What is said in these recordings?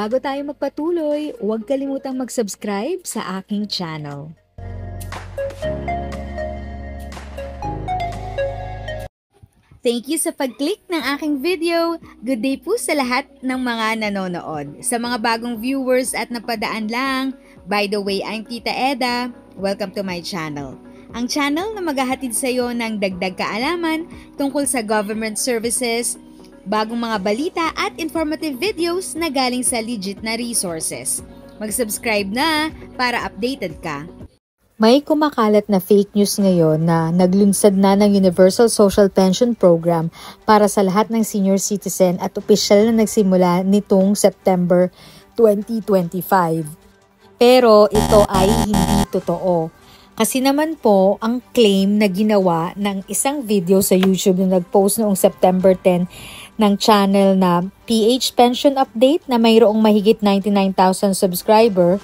Bago tayo magpatuloy, huwag kalimutang mag-subscribe sa aking channel. Thank you sa pag-click ng aking video. Good day po sa lahat ng mga nanonood. Sa mga bagong viewers at napadaan lang, by the way, I'm Tita Eda. Welcome to my channel. Ang channel na maghahatid sa iyo ng dagdag kaalaman tungkol sa government services, bagong mga balita at informative videos na galing sa legit na resources. Mag-subscribe na para updated ka. May kumakalat na fake news ngayon na naglunsad na ng Universal Social Pension Program para sa lahat ng senior citizen at opisyal na nagsimula nitong September 2025. Pero ito ay hindi totoo. Kasi naman po, ang claim na ginawa ng isang video sa YouTube na nag-post noong September 10 ng channel na PH Pension Update na mayroong mahigit 99,000 subscriber.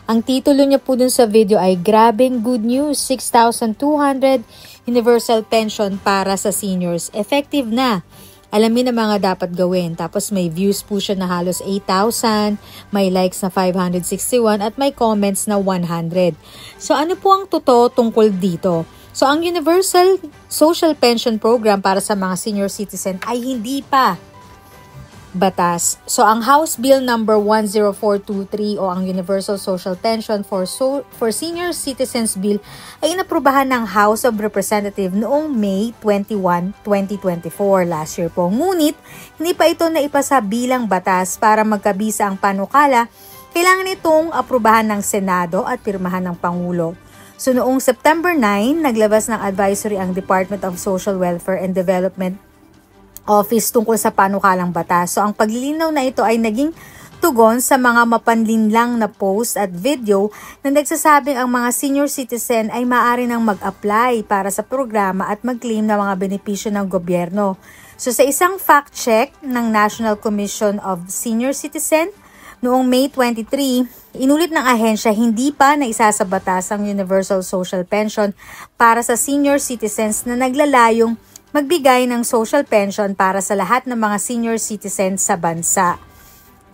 Ang titulo niya po dun sa video ay Grabing Good News, 6,200 Universal Pension para sa seniors. Effective na. Alamin ang mga dapat gawin. Tapos may views po siya na halos 8,000, may likes na 561 at may comments na 100. So ano po ang totoo tungkol dito? So ang Universal Social Pension Program para sa mga senior citizen ay hindi pa batas. So ang House Bill number 10423 o ang Universal Social Pension for Senior Citizens Bill ay inaprubahan ng House of Representatives noong May 21, 2024 last year po. Ngunit hindi pa ito naipasa bilang batas para magkabisa ang panukala. Kailangan itong aprubahan ng Senado at pirmahan ng Pangulo. So noong September 9, naglabas ng advisory ang Department of Social Welfare and Development Office tungkol sa panukalang batas. So ang paglilinaw na ito ay naging tugon sa mga mapanlinlang na post at video na nagsasabing ang mga senior citizen ay maaari nang mag-apply para sa programa at mag-claim ng mga benepisyo ng gobyerno. So sa isang fact check ng National Commission of Senior Citizen noong May 23, inulit ng ahensya hindi pa na isasabatas ang Universal Social Pension para sa senior citizens na naglalayong magbigay ng social pension para sa lahat ng mga senior citizens sa bansa.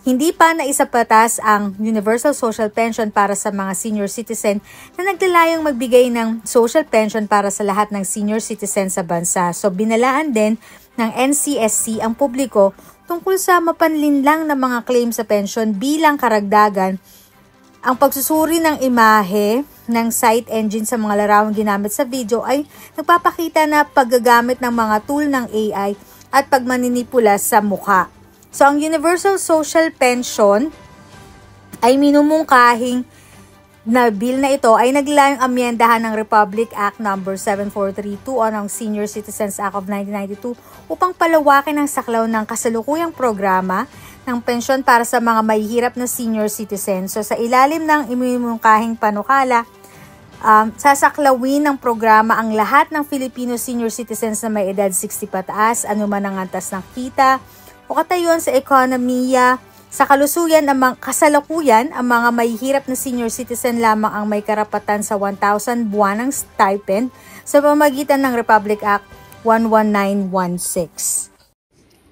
Hindi pa naisabatas ang Universal Social Pension para sa mga senior citizen na naglalayong magbigay ng social pension para sa lahat ng senior citizens sa bansa. So binalaan din ng NCSC ang publiko tungkol sa mapanlinlang na mga claim sa pension bilang karagdagan. Ang pagsusuri ng imahe ng site engine sa mga larawang ginamit sa video ay nagpapakita na paggagamit ng mga tool ng AI at pagmaninipula sa mukha. So, ang Universal Social Pension ay minumungkahing na bill na ito ay naglalayong amyendahan ng Republic Act No. 7432 o ng Senior Citizens Act of 1992 upang palawakin ang saklaw ng kasalukuyang programa ng pensyon para sa mga mahihirap na senior citizens. So sa ilalim ng imumungkahing panukala, sasaklawin ng programa ang lahat ng Filipino senior citizens na may edad 60 pataas, anuman ang antas ng kita o katayuan sa ekonomiya. Sa kasalukuyan, ang mga mahihirap na senior citizen lamang ang may karapatan sa 1,000 buwanang stipend sa pamamagitan ng Republic Act 11916.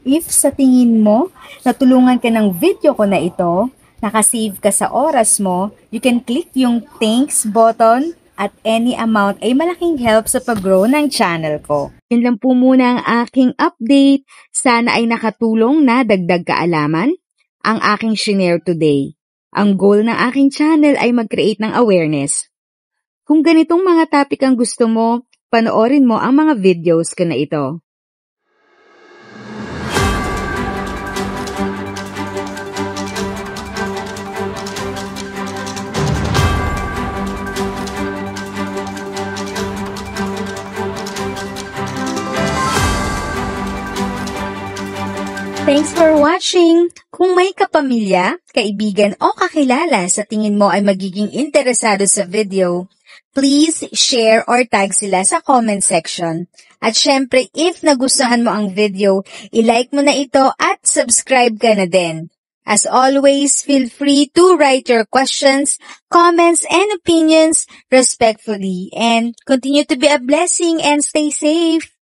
If sa tingin mo, natulungan ka ng video ko na ito, nakasave ka sa oras mo, you can click yung thanks button at any amount ay malaking help sa pag-grow ng channel ko. Yun lang po muna ang aking update. Sana ay nakatulong na dagdag kaalaman ang aking shinare today. Ang goal ng aking channel ay mag-create ng awareness. Kung ganitong mga topic ang gusto mo, panoorin mo ang mga videos ko na ito. Thanks for watching! Kung may kapamilya, kaibigan o kakilala sa tingin mo ay magiging interesado sa video, please share or tag sila sa comment section. At syempre, if nagustuhan mo ang video, i-like mo na ito at subscribe ka na din. As always, feel free to write your questions, comments, and opinions respectfully. And continue to be a blessing and stay safe!